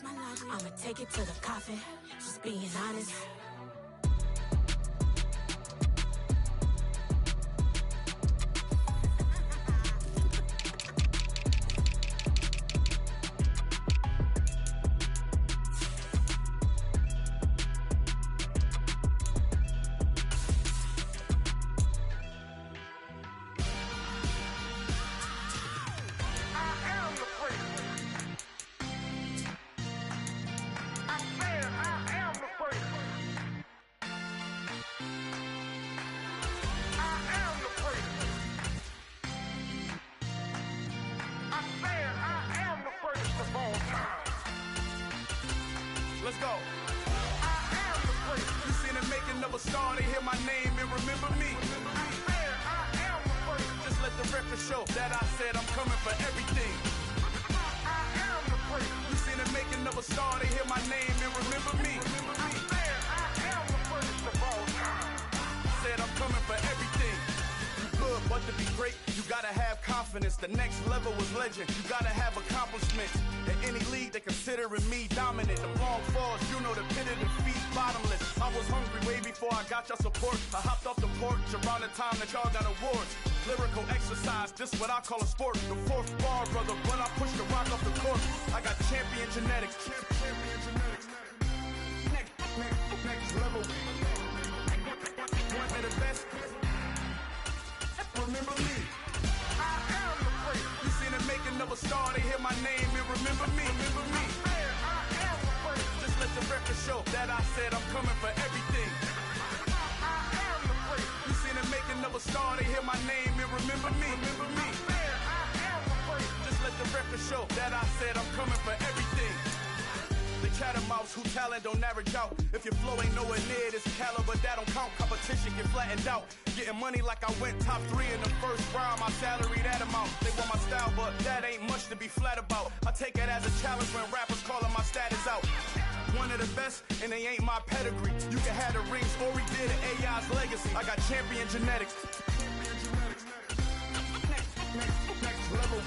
I'ma take it to the coffin, just being honest. Let's go. I am the place. You seen the making of a star, they hear my name and remember me. I am the place. Just let the record show that I said I'm coming for everything. I am the place. You seen the making of a star, they hear my name and remember me. I am the place of all time. Said I'm coming for everything. Good, but to be great, you gotta have confidence. The next level was legend. You gotta have accomplishments. In any league, they considering me dominant. The long falls, you know the pit of defeat, bottomless. I was hungry way before I got your support. I hopped off the porch around the time that y'all got awards. Lyrical exercise, this what I call a sport. The fourth bar, brother, when I push the rock off the court. I got champion genetics. Champion genetics. Next level. One of the best. Remember me. I am the place. You seen the making of a star, they hear my name and remember me. Remember me. I am the place. Just let the record show that I said I'm coming for everything. I am the place. You seen the making of a star, they hear my name and remember me. Remember me. I am the place. Just let the record show that I said I'm coming for everything. The chattermouths who talent don't average out. If your flow ain't nowhere near this caliber, that don't count. Competition get flattened out. Getting money like I went top 3 in the first round. My salary that amount. They want my style, but that ain't much to be flat about. I take it as a challenge when rappers calling my status out. One of the best, and they ain't my pedigree. You can have the rings, or we did it, AI's legacy. I got champion genetics. Next level.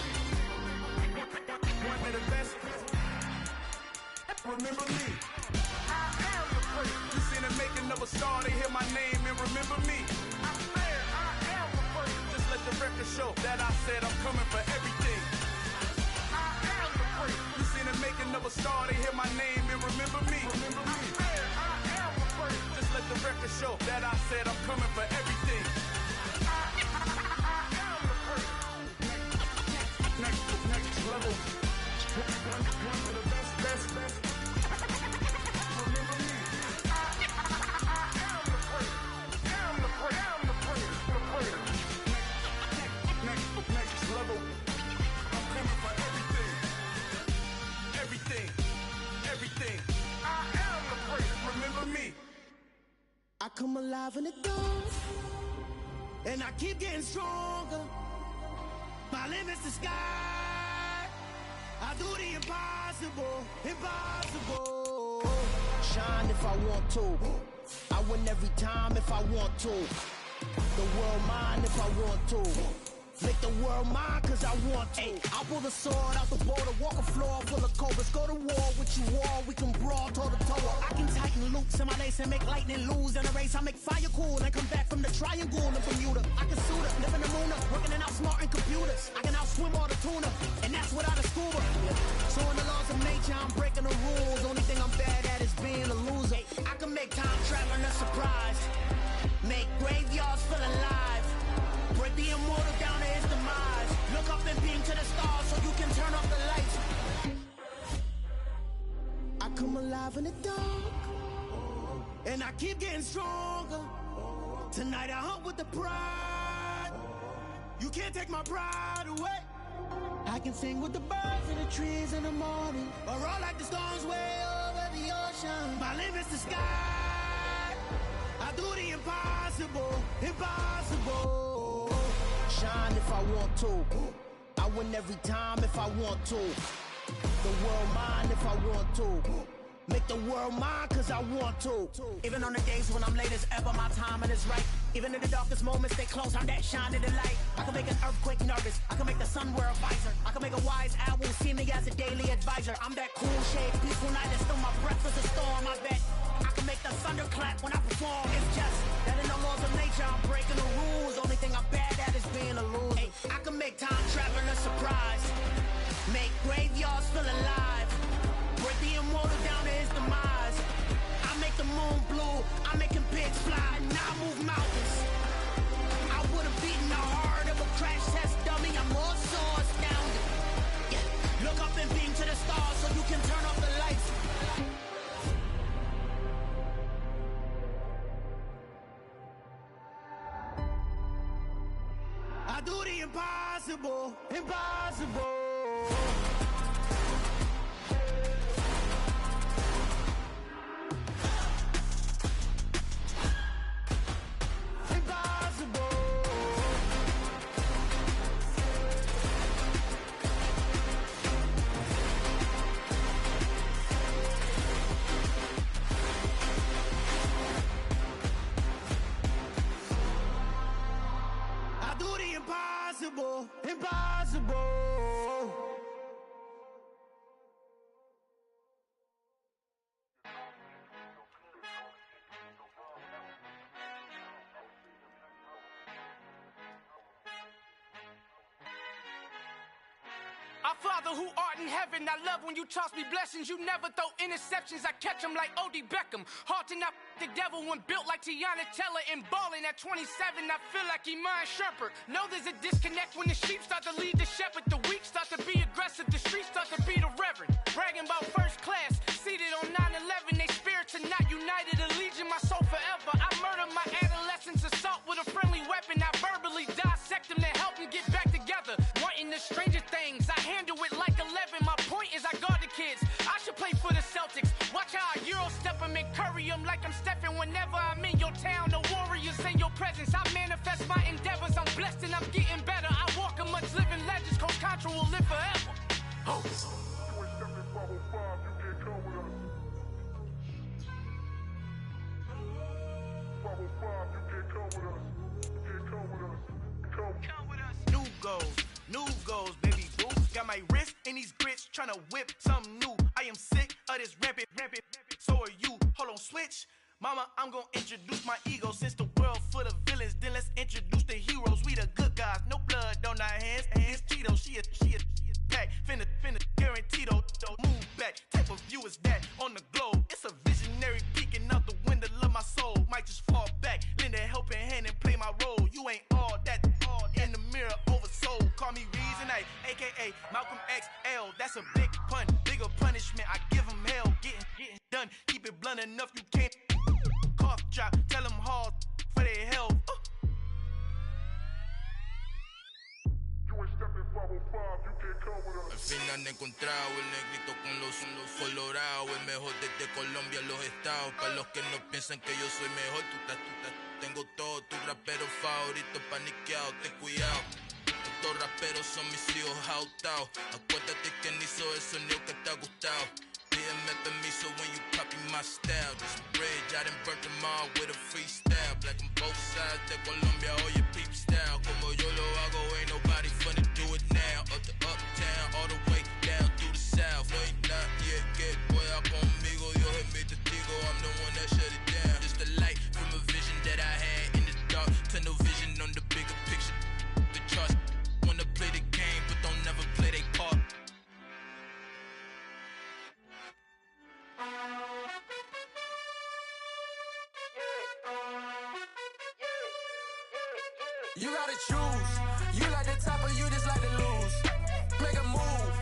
One of the best. Remember me. I am the place. You seen the making of a star, they hear my name and remember me. I am the place. Just let the record show that I said I'm coming for everything. I am the place. You seen the making of a star, they hear my name and remember me. Remember me. I am the place. Just let the record show that I said I'm coming for everything. I am the place. Next level. One of the best. Next level. I'm coming for everything. Everything. I am the place. Remember me. I come alive in the dark, and I keep getting stronger. My limit's the sky. I do the impossible. Shine if I want to. I win every time if I want to. The world mine if I want to. Make the world mine cause I want to. I pull the sword out the border, walk a floor full of cobras. Go to war with you all, we can brawl toe to toe. I can tighten loops in my lace and make lightning lose in a race. I make fire cool and come back from the triangle in Bermuda. I can suit up, live in the moon up, working and outsmarting computers. I can outswim all the tuna, and that's without a scuba. So in the laws of nature, I'm breaking the rules. Only thing I'm bad at is being a loser. I can make time traveling a surprise. Make graveyards feel alive. Break the immortal down to his demise. Look up and beam to the stars so you can turn off the lights. I come alive in the dark, and I keep getting stronger. Tonight I hunt with the pride. You can't take my pride away. I can sing with the birds and the trees in the morning, or roll like the storms way over the ocean. My limit's the sky. I do the impossible. Shine if I want to. I win every time if I want to. The world mine if I want to. Make the world mine cause I want to. Even on the days when I'm late as ever, my timing is right. Even in the darkest moments, stay close, I'm that shine in the light. I can make an earthquake nervous, I can make the sun wear a visor. I can make a wise owl see me as a daily advisor. I'm that cool shade, peaceful night, and still my breath is a storm, I bet. I can make the thunder clap when I perform. It's just that in the laws of nature, I'm breaking the rules. Only thing I'm bad at is being a loser. Hey, I can make time traveling a surprise. Make graveyards feel alive. Break the immortal down to his demise. I make the moon blue, I'm making pigs fly. Now I move mountains. I would've beaten the heart of a crash test dummy. I'm more so astounded. Yeah. Look up and beam to the stars so you can turn off the lights. I do the impossible, impossible. Impossible, impossible. Our Father who art in heaven, I love when you toss me blessings. You never throw interceptions, I catch them like O.D. Beckham. Hard to not the devil when built like Tiana Teller and balling at 27. I feel like Iman Shumpert. Know there's a disconnect when the sheep start to lead the shepherd. The weak start to be aggressive, the streets start to be the reverend. Bragging about first class, seated on 9/11. They spirits are not united, a legion, my soul forever. I murder my adolescence, assault with a friendly weapon. I verbally dissect them to help them get back together. Wanting the stranger things, I handle it like 11. My point is I guard the kids. I should play for the Celtics. Watch how I Euro step them and curry them like I'm stepping whenever I'm in your town. The warriors in your presence. I manifest my endeavors. I'm blessed and I'm getting better. I walk amongst living legends. Coach Contra will live forever. Oh. New goals, baby boo. Got my wrist in these grits, tryna whip something new. I am sick of this rampant. So are you. Hold on, switch. Mama, I'm gonna introduce my ego. Since the world full of villains, then let's introduce the heroes. We the good guys, no blood on our hands. Hands Cheeto, she a pack. Finna, guaranteed, don't move back. Type of view is that on the globe? It's a visionary peeking out the window of my soul. Might just fall back, lend a helping hand and play my role. You ain't all that in the mirror oversold. Call me Reason A, aka Malcolm XL. That's a big pun, bigger punishment. I give him hell, getting done. Keep it blunt enough, you can't cough drop. Tell them hard for their health. Al fin han encontrado el negrito con los colorados, el mejor desde Colombia a los estados. Para los que no piensan que yo soy mejor, tengo todo, tus raperos favoritos paniqueados, ten cuidado. Estos raperos son mis hijos jautados. Acuérdate quién hizo el sonido que te ha gustado. Pídeme permiso when you copy my style. This bridge, I done burnt them all with a freestyle. Black on both sides de Colombia, oye peep style. Como yo lo hago, ain't nobody finna do it now. Up to uptown, all the way down through the south. No ain't not yet, que pueda conmigo. Dios es mi testigo, I'm the one that shut it down. Just a light from a vision that I had in the dark. Tunnel vision on the bigger picture. The trust, wanna play the game, but don't never play their part. You gotta choose. You like the top or you just like to lose. Make a move.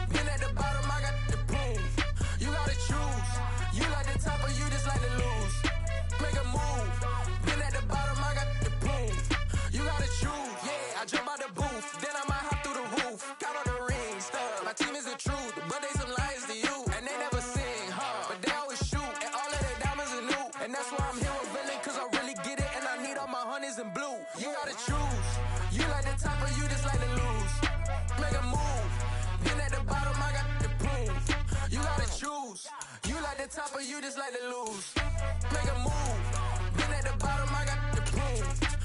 Been at the bottom, I got the proof. You gotta choose. You like the top or you just like to lose. Make a move. Been at the bottom, I got the proof. You gotta choose. Yeah, I jump out the booth. Then I might hop through the roof. Count on the rings, stuff. My team is the truth, but they some liars to you. And they never sing, but they always shoot. And all of their diamonds are new. And that's why I'm here with villain, cause I really get it. And I need all my honeys in blue. You gotta choose. You like the top or you just like to lose. Make a move. Been at the bottom, I got the proof. You gotta choose. You like the top or you just like to lose. Make a move. Been at the bottom, I got the proof.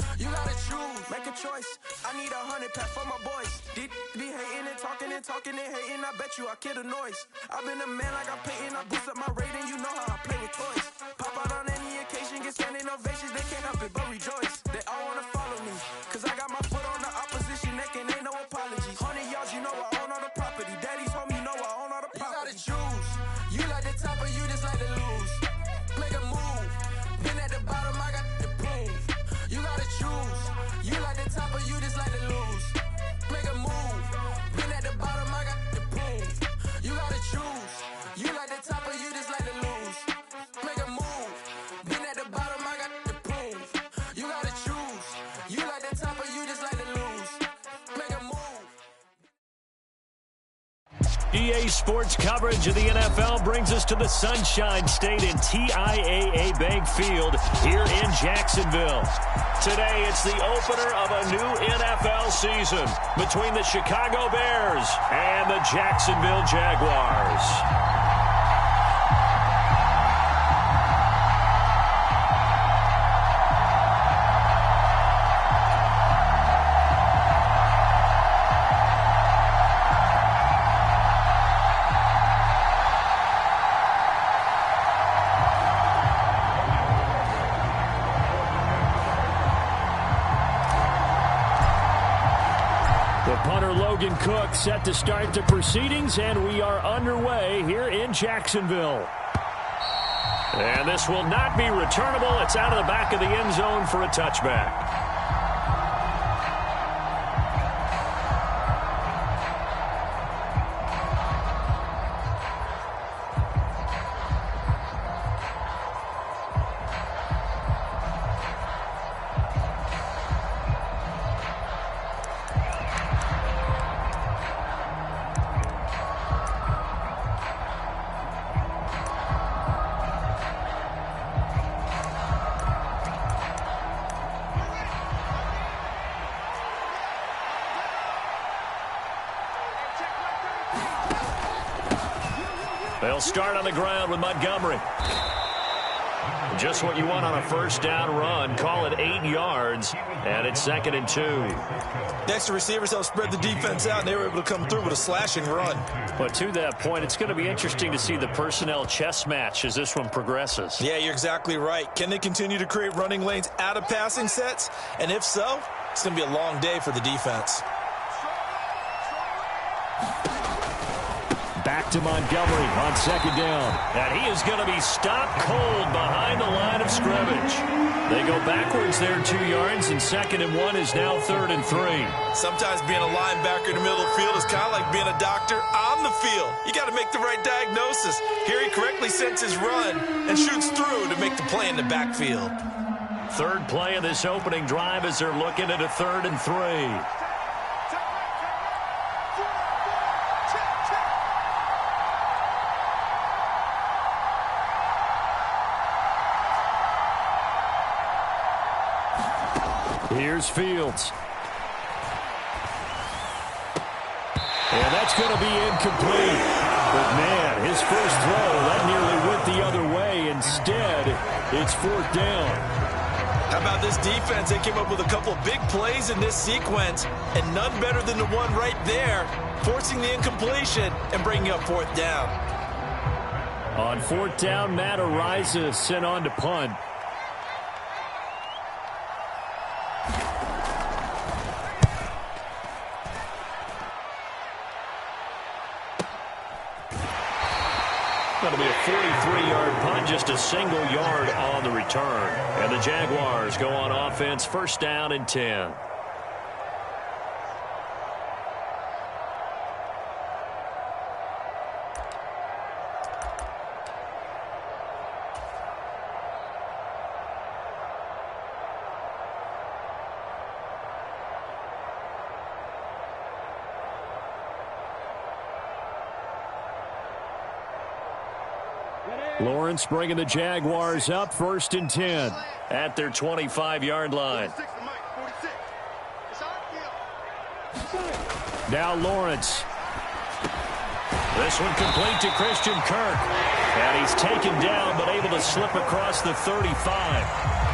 a choice. I need 100 pack for my boys. Be hating and talking and hating. I bet you I kill the noise. I've been a man like I'm Peyton. I boost up my rating. You know how I play with toys. Pop out on any occasion, get standing ovations. They can't help it but rejoice. They all wanna follow me, cause I got my foot on the opposition neck and ain't no apologies. 100 yards, you know I own all the property. Daddy's home, you know I own all the property. You gotta choose. You like the top or you just like to lose. Make a move. Been at the bottom, I got the prove. You gotta choose. You like the top or you just like to lose. Make a move. Been at the bottom, I got the prove. You gotta choose. You like the top or you just like to lose. Make a move. Been at the bottom, I got the prove. You gotta choose. You like the top or you just like to lose. Make a move. EA Sports coverage of the NFL brings us to the Sunshine State in TIAA Bank Field here in Jacksonville. Today, it's the opener of a new NFL season between the Chicago Bears and the Jacksonville Jaguars. Cook set to start the proceedings, and we are underway here in Jacksonville. And this will not be returnable. It's out of the back of the end zone for a touchback. They'll start on the ground with Montgomery. Just what you want on a first down run. Call it 8 yards, and it's 2nd and 2. Next, the receivers help spread the defense out, and they were able to come through with a slashing run. But to that point, it's going to be interesting to see the personnel chess match as this one progresses. Yeah, you're exactly right. Can they continue to create running lanes out of passing sets? And if so, it's going to be a long day for the defense. Back to Montgomery on 2nd down. And he is going to be stopped cold behind the line of scrimmage. They go backwards there 2 yards, and 2nd and 1 is now 3rd and 3. Sometimes being a linebacker in the middle of the field is kind of like being a doctor on the field. You got to make the right diagnosis. Here he correctly sets his run and shoots through to make the play in the backfield. Third play of this opening drive as they're looking at a 3rd and 3. Here's Fields. And that's going to be incomplete. But, man, his first throw, that nearly went the other way. Instead, it's 4th down. How about this defense? They came up with a couple of big plays in this sequence, and none better than the one right there, forcing the incompletion and bringing up 4th down. On 4th down, Matt Ariza sent on to punt. Going to be a 43-yard punt, just a single yard on the return. And the Jaguars go on offense, 1st down and 10. Lawrence bringing the Jaguars up, 1st and 10 at their 25-yard line. Now Lawrence. This one complete to Christian Kirk. And he's taken down, but able to slip across the 35.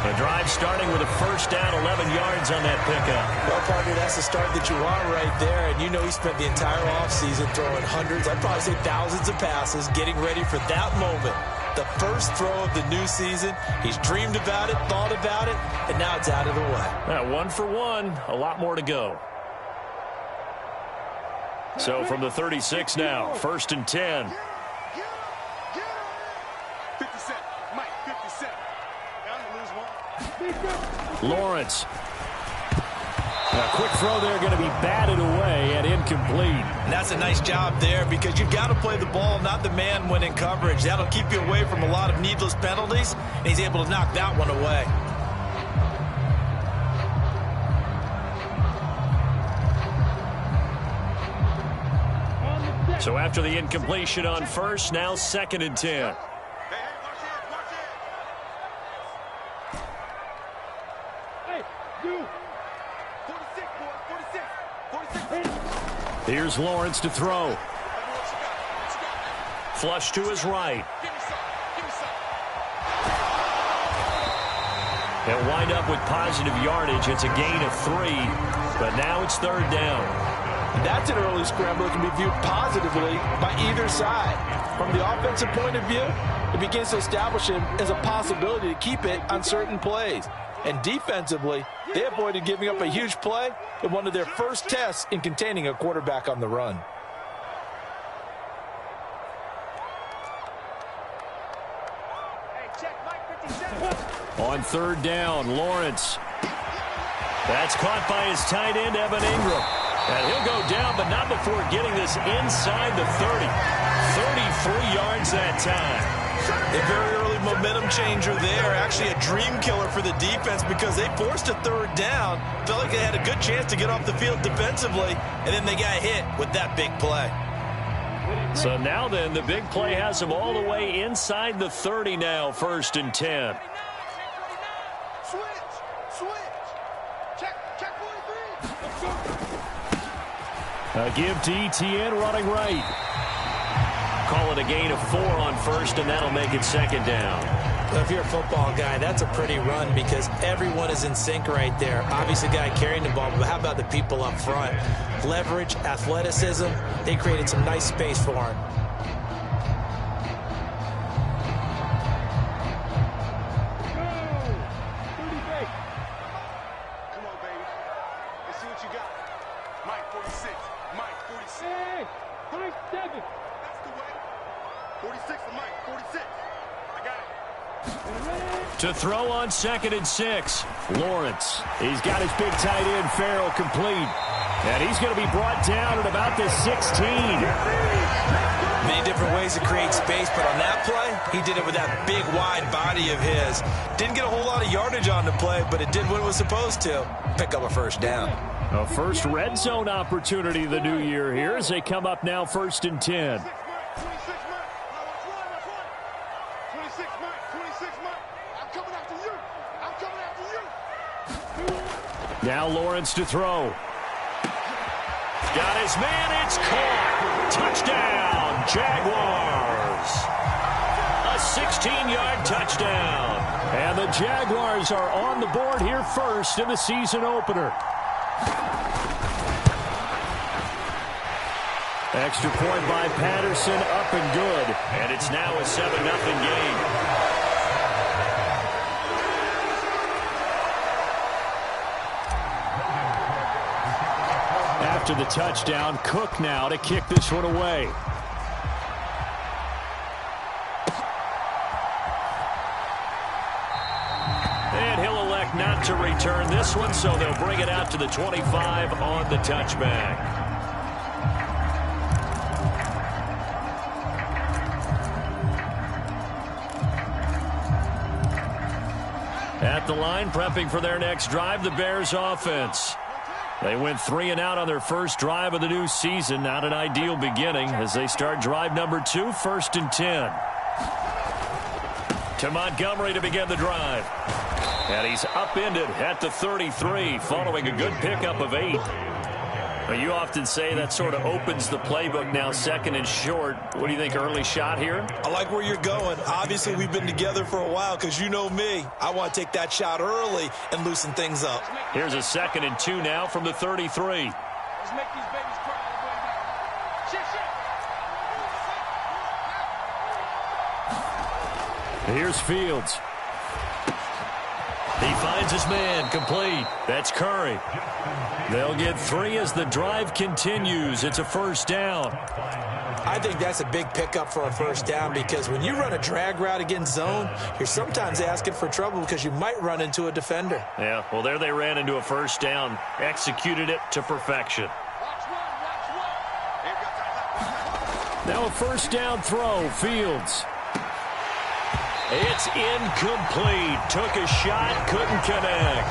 The drive starting with a first down, 11 yards on that pickup. Well, partner, that's the start that you want right there. And you know he spent the entire offseason throwing hundreds, I'd probably say thousands of passes, getting ready for that moment. The first throw of the new season. He's dreamed about it, thought about it, and now it's out of the way. 1 for 1, a lot more to go. So from the 36 now, 1st and 10. 57, Mike, 57. Down to lose one. Lawrence. A quick throw there, going to be batted away and incomplete. And that's a nice job there because you've got to play the ball, not the man when in coverage. That'll keep you away from a lot of needless penalties, and he's able to knock that one away. So after the incompletion on first, now 2nd and 10. Here's Lawrence to throw. Flush to his right. They'll wind up with positive yardage. It's a gain of 3, but now it's 3rd down. That's an early scramble that can be viewed positively by either side. From the offensive point of view, it begins to establish him as a possibility to keep it on certain plays. And defensively, they avoided giving up a huge play in one of their first tests in containing a quarterback on the run. On 3rd down, Lawrence. That's caught by his tight end, Evan Ingram. And he'll go down, but not before getting this inside the 30. 33 yards that time. A very early momentum changer there. Actually a dream killer for the defense because they forced a 3rd down. Felt like they had a good chance to get off the field defensively, and then they got hit with that big play. So now then, the big play has them all the way inside the 30 now, 1st and 10. A give to ETN running right. Call it a gain of 4 on first, and that'll make it 2nd down. Well, if you're a football guy, that's a pretty run because everyone is in sync right there. Obviously, the guy carrying the ball, but how about the people up front? Leverage, athleticism, they created some nice space for him. To throw on 2nd and 6. Lawrence. He's got his big tight end, Farrell, complete. And he's going to be brought down at about the 16. Many different ways to create space, but on that play, he did it with that big, wide body of his. Didn't get a whole lot of yardage on the play, but it did what it was supposed to. Pick up a 1st down. A first red zone opportunity the new year here as they come up now 1st and 10. Now Lawrence to throw. Got his man, it's caught. Touchdown, Jaguars. A 16-yard touchdown. And the Jaguars are on the board here first in the season opener. Extra point by Patterson, up and good. And it's now a 7-0 game. After the touchdown, Cook now to kick this one away. And he'll elect not to return this one, so they'll bring it out to the 25 on the touchback. At the line, prepping for their next drive, the Bears offense. They went 3 and out on their first drive of the new season. Not an ideal beginning as they start drive number 2, 1st and 10. To Montgomery to begin the drive. And he's upended at the 33 following a good pickup of 8. Well, you often say that sort of opens the playbook now, second and short. What do you think, early shot here? I like where you're going. Obviously, we've been together for a while because you know me. I want to take that shot early and loosen things up. Here's a 2nd and 2 now from the 33. Let's make these babies cry all the way back. Shit. Here's Fields. He finds his man, complete. That's Curry. They'll get 3 as the drive continues. It's a first down. I think that's a big pickup for a first down because when you run a drag route against zone, you're sometimes asking for trouble because you might run into a defender. Yeah, well, there they ran into a first down. Executed it to perfection. Now a first down throw, Fields. It's incomplete. Took a shot, couldn't connect.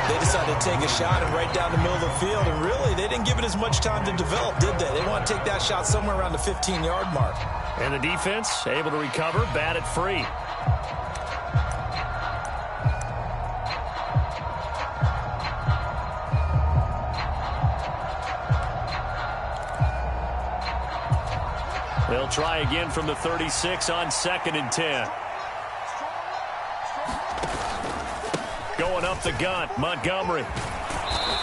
They decided to take a shot and right down the middle of the field, and really, they didn't give it as much time to develop, did they? They want to take that shot somewhere around the 15-yard mark. And the defense able to recover, bat it free. They'll try again from the 36 on 2nd and 10. Going up the gut, Montgomery.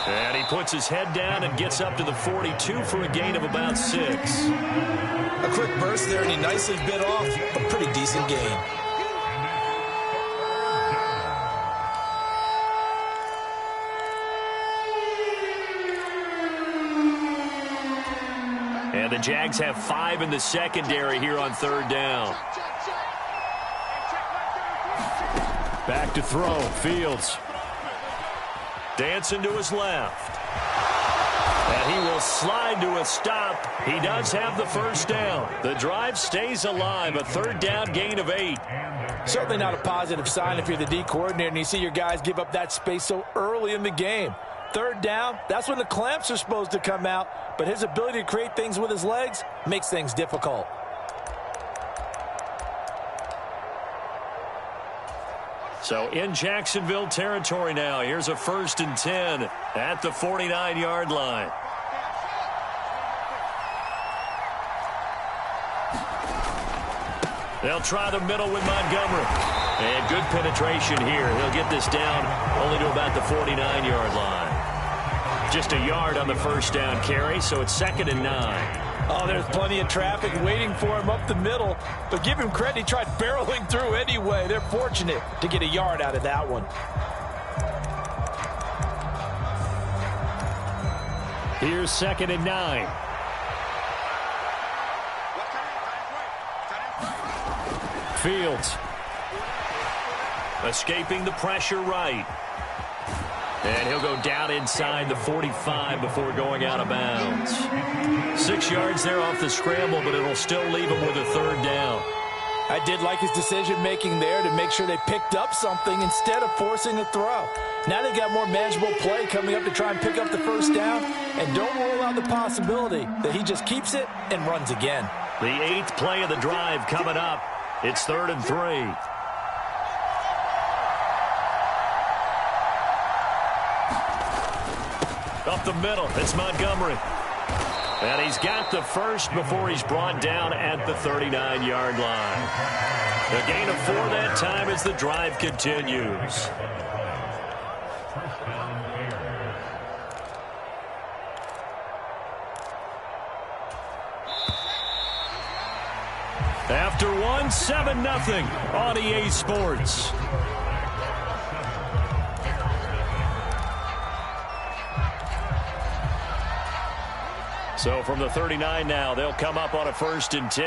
And he puts his head down and gets up to the 42 for a gain of about 6. A quick burst there, and he nicely bit off a pretty decent gain. And the Jags have 5 in the secondary here on 3rd down. Back to throw, Fields. Dancing to his left. And he will slide to a stop. He does have the first down. The drive stays alive, a 3rd down gain of 8. Certainly not a positive sign if you're the D coordinator and you see your guys give up that space so early in the game. 3rd down, that's when the clamps are supposed to come out, but his ability to create things with his legs makes things difficult. So in Jacksonville territory now. Here's a 1st and 10 at the 49-yard line. They'll try the middle with Montgomery. And good penetration here. He'll get this down only to about the 49-yard line. Just a yard on the first down carry, so it's 2nd and 9. Oh, there's plenty of traffic waiting for him up the middle. But give him credit, he tried barreling through anyway. They're fortunate to get a yard out of that one. Here's 2nd and 9. Fields. Escaping the pressure right. And he'll go down inside the 45 before going out of bounds. 6 yards there off the scramble, but it'll still leave him with a 3rd down. I did like his decision-making there to make sure they picked up something instead of forcing a throw. Now they've got more manageable play coming up to try and pick up the first down, and don't rule out the possibility that he just keeps it and runs again. The 8th play of the drive coming up. It's 3rd and 3. Up the middle, it's Montgomery. And he's got the first before he's brought down at the 39-yard line. A gain of 4 that time as the drive continues. After 1, 7-0 on EA Sports. So from the 39 now, they'll come up on a 1st and 10.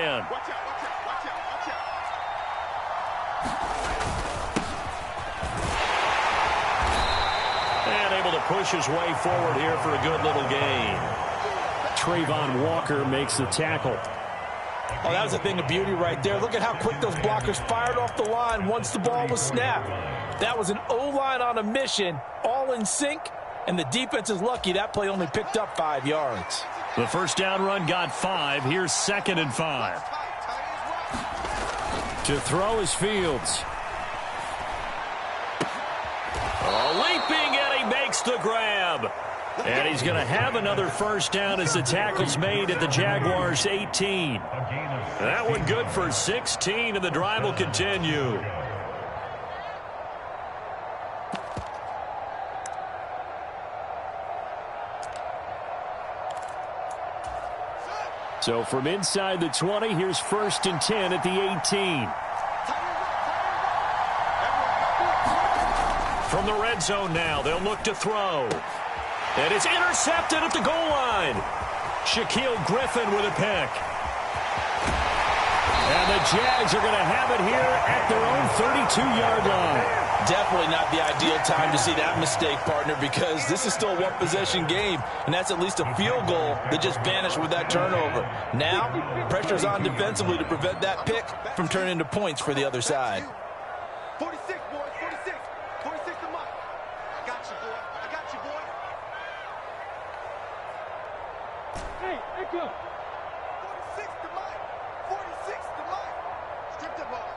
And able to push his way forward here for a good little gain. Trayvon Walker makes the tackle. Oh, that was a thing of beauty right there. Look at how quick those blockers fired off the line once the ball was snapped. That was an O-line on a mission, all in sync, and the defense is lucky that play only picked up 5 yards. The first down run got 5. Here's 2nd and 5. To throw is Fields. Leaping, and he makes the grab. And he's going to have another first down as the tackle's made at the Jaguars' 18. That one good for 16, and the drive will continue. So from inside the 20, here's 1st and 10 at the 18. From the red zone now, they'll look to throw. And it's intercepted at the goal line. Shaquille Griffin with a pick. And the Jags are going to have it here at their own 32-yard line. Definitely not the ideal time to see that mistake, partner, because this is still a one-possession game, and that's at least a field goal that just vanished with that turnover. Now, pressure's on defensively to prevent that pick from turning into points for the other side. 46, boys, 46. 46 to Mike. I got you, boy. I got you, boy. Hey, go. 46 to Mike. 46 to Mike. Strip the ball.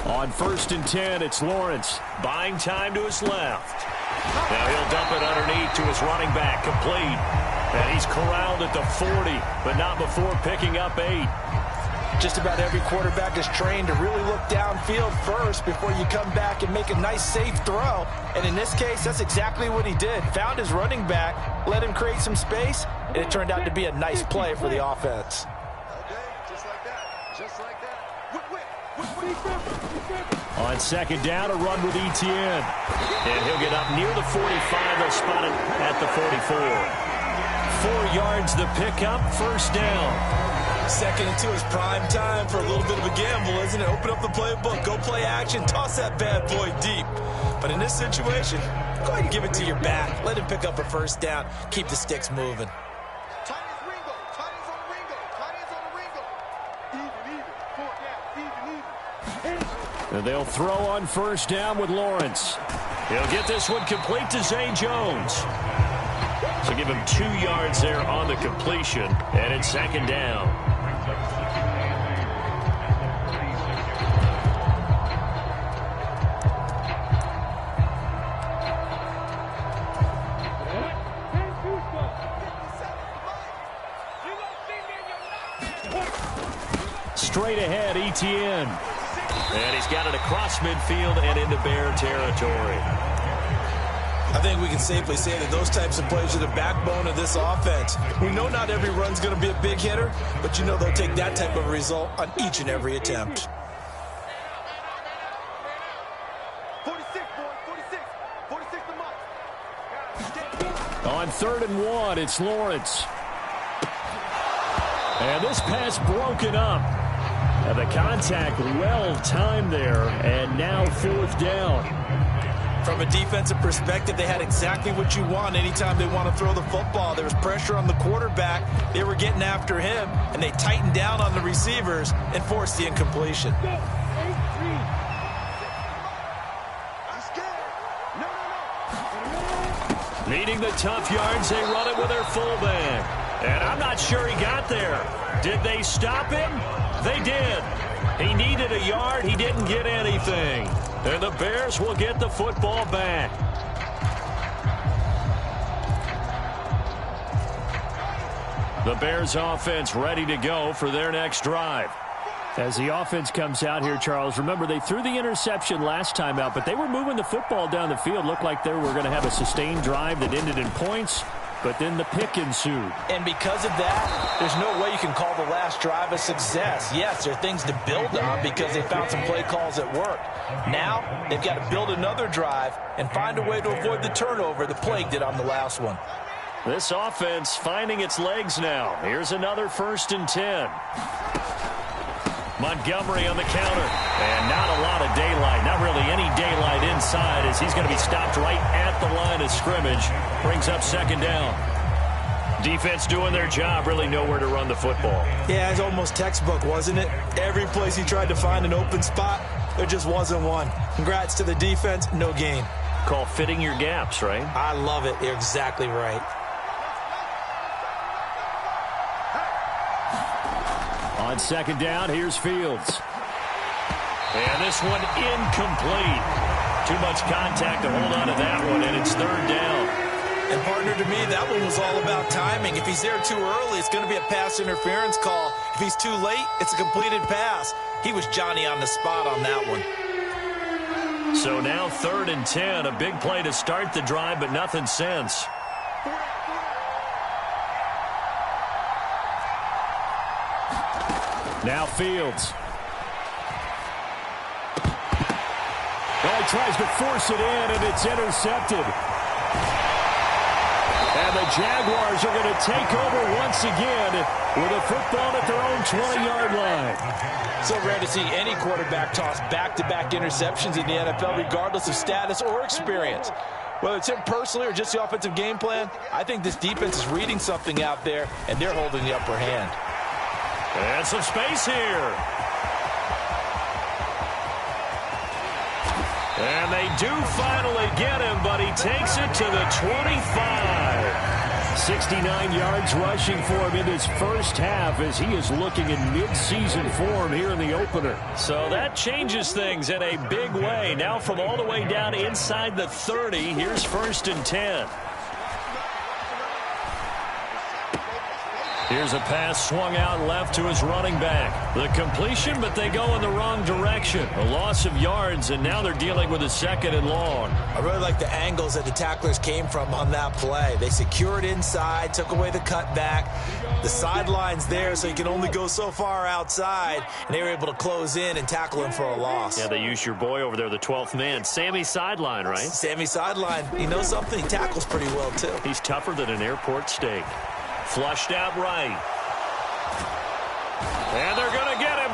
On 1st and 10, it's Lawrence. Buying time to his left. Now he'll dump it underneath to his running back, complete. And he's corralled at the 40, but not before picking up 8. Just about every quarterback is trained to really look downfield first before you come back and make a nice, safe throw. And in this case, that's exactly what he did. Found his running back, let him create some space, and it turned out to be a nice play for the offense. Okay, just like that. Just like that. On 2nd down, a run with Etienne. And he'll get up near the 45. They'll spot it at the 44. 4 yards the pickup, 1st down. Second into his prime time for a little bit of a gamble, isn't it? Open up the playbook, go play action, toss that bad boy deep. But in this situation, go ahead and give it to your back. Let him pick up a 1st down. Keep the sticks moving. And they'll throw on 1st down with Lawrence. He'll get this one complete to Zay Jones. So give him 2 yards there on the completion. And it's 2nd down. Straight ahead, Etienne. And he's got it across midfield and into Bear territory. I think we can safely say that those types of plays are the backbone of this offense. We know not every run's going to be a big hitter, but you know they'll take that type of result on each and every attempt. 46, boy, 46. 46 to Mike. On 3rd and 1, it's Lawrence. And this pass broken up. And the contact well-timed there, and now 4th down. From a defensive perspective, they had exactly what you want anytime they want to throw the football. There was pressure on the quarterback. They were getting after him, and they tightened down on the receivers and forced the incompletion. Needing the tough yards, they run it with their fullback. And I'm not sure he got there. Did they stop him? They did. He needed a yard. He didn't get anything. And the Bears will get the football back. The Bears offense ready to go for their next drive. As the offense comes out here, Charles, remember they threw the interception last time out, but they were moving the football down the field. Looked like they were going to have a sustained drive that ended in points. But then the pick ensued. And because of that, there's no way you can call the last drive a success. Yes, there are things to build on because they found some play calls that worked. Now, they've got to build another drive and find a way to avoid the turnover that plagued it on the last one. This offense finding its legs now. Here's another 1st and 10. Montgomery on the counter. And not a lot of daylight. Not really any daylight inside as he's going to be stopped right at the line of scrimmage. Brings up 2nd down. Defense doing their job. Really nowhere to run the football. Yeah, it's almost textbook, wasn't it? Every place he tried to find an open spot, there just wasn't one. Congrats to the defense. No gain. Called fitting your gaps, right? I love it. You're exactly right. On 2nd down, here's Fields. And this one incomplete. Too much contact to hold on to that one, and it's 3rd down. And partner, to me, that one was all about timing. If he's there too early, it's going to be a pass interference call. If he's too late, it's a completed pass. He was Johnny on the spot on that one. So now 3rd and 10, a big play to start the drive, but nothing since. Now Fields. Well, he tries to force it in, and it's intercepted. And the Jaguars are going to take over once again with a football at their own 20-yard line. So rare to see any quarterback toss back-to-back interceptions in the NFL, regardless of status or experience. Whether it's him personally or just the offensive game plan, I think this defense is reading something out there, and they're holding the upper hand. And some space here. And they do finally get him, but he takes it to the 25. 69 yards rushing for him in his first half as he is looking in mid-season form here in the opener. So that changes things in a big way. Now from all the way down inside the 30, here's 1st and 10. Here's a pass swung out left to his running back. The completion, but they go in the wrong direction. A loss of yards, and now they're dealing with a 2nd and long. I really like the angles that the tacklers came from on that play. They secured inside, took away the cutback. The sideline's there, so you can only go so far outside, and they were able to close in and tackle him for a loss. Yeah, they used your boy over there, the 12th man. Sammy Sideline, right? Sammy Sideline. You know something? He tackles pretty well, too. He's tougher than an airport steak. Flushed out right. And they're going to get him.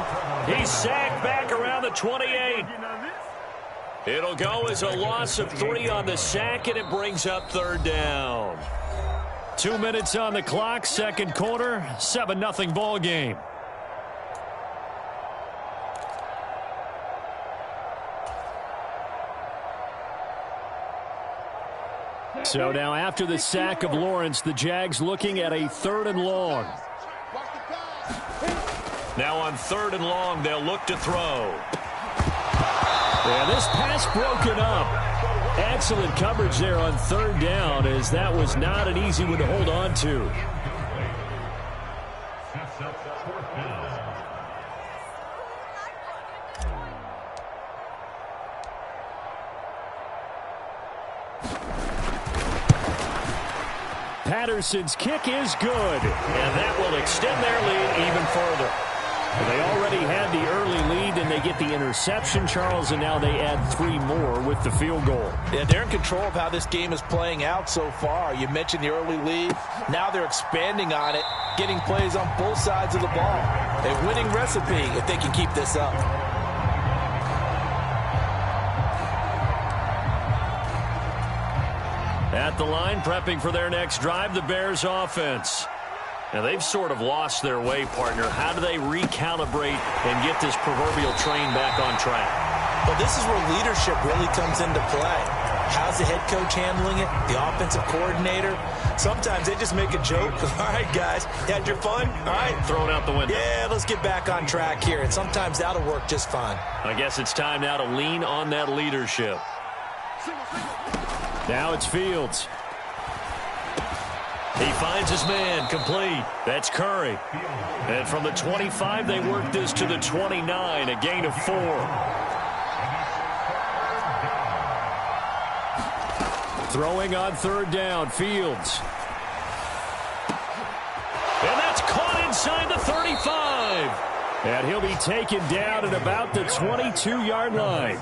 He's sacked back around the 28. It'll go as a loss of 3 on the sack, and it brings up 3rd down. 2 minutes on the clock, 2nd quarter, 7-0 ball game. So now after the sack of Lawrence, the Jags looking at a 3rd and long. Now on 3rd and long, they'll look to throw. Yeah, this pass broken up. Excellent coverage there on 3rd down, as that was not an easy one to hold on to. Patterson's kick is good, and that will extend their lead even further. They already had the early lead, and they get the interception, Charles, and now they add 3 more with the field goal. Yeah, they're in control of how this game is playing out so far. You mentioned the early lead. Now they're expanding on it, getting plays on both sides of the ball. A winning recipe if they can keep this up. At the line, prepping for their next drive, the Bears offense. Now, they've sort of lost their way, partner. How do they recalibrate and get this proverbial train back on track? Well, this is where leadership really comes into play. How's the head coach handling it? The offensive coordinator? Sometimes they just make a joke. All right, guys, you had your fun? All right. Throw it out the window. Yeah, let's get back on track here. And sometimes that'll work just fine. I guess it's time now to lean on that leadership. Now it's Fields. He finds his man, complete. That's Curry. And from the 25, they work this to the 29, a gain of 4. Throwing on 3rd down, Fields. And that's caught inside the 35. And he'll be taken down at about the 22-yard line.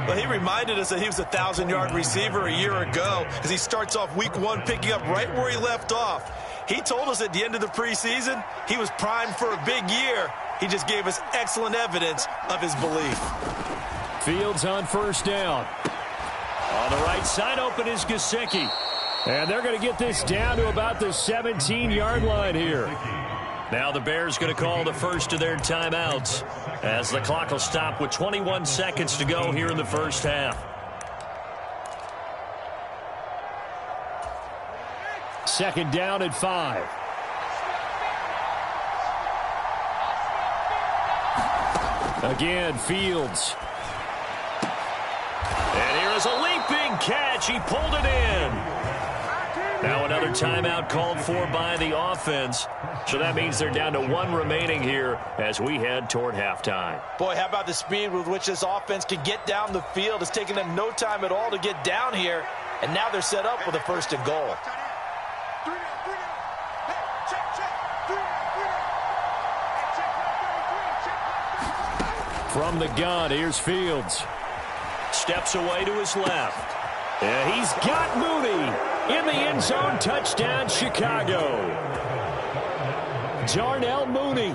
Well, he reminded us that he was a 1,000-yard receiver a year ago as he starts off week 1 picking up right where he left off. He told us at the end of the preseason he was primed for a big year. He just gave us excellent evidence of his belief. Fields on 1st down. On the right side open is Gesicki. And they're going to get this down to about the 17-yard line here. Now the Bears going to call the first of their timeouts as the clock will stop with 21 seconds to go here in the first half. Second down at 5. Again, Fields. And here is a leaping catch. He pulled it in. Now another timeout called for by the offense. So that means they're down to 1 remaining here as we head toward halftime. Boy, how about the speed with which this offense can get down the field? It's taken them no time at all to get down here. And now they're set up with a 1st and goal. From the gun, here's Fields. Steps away to his left. And he's got Mooney in the end zone. Touchdown, Chicago. Darnell Mooney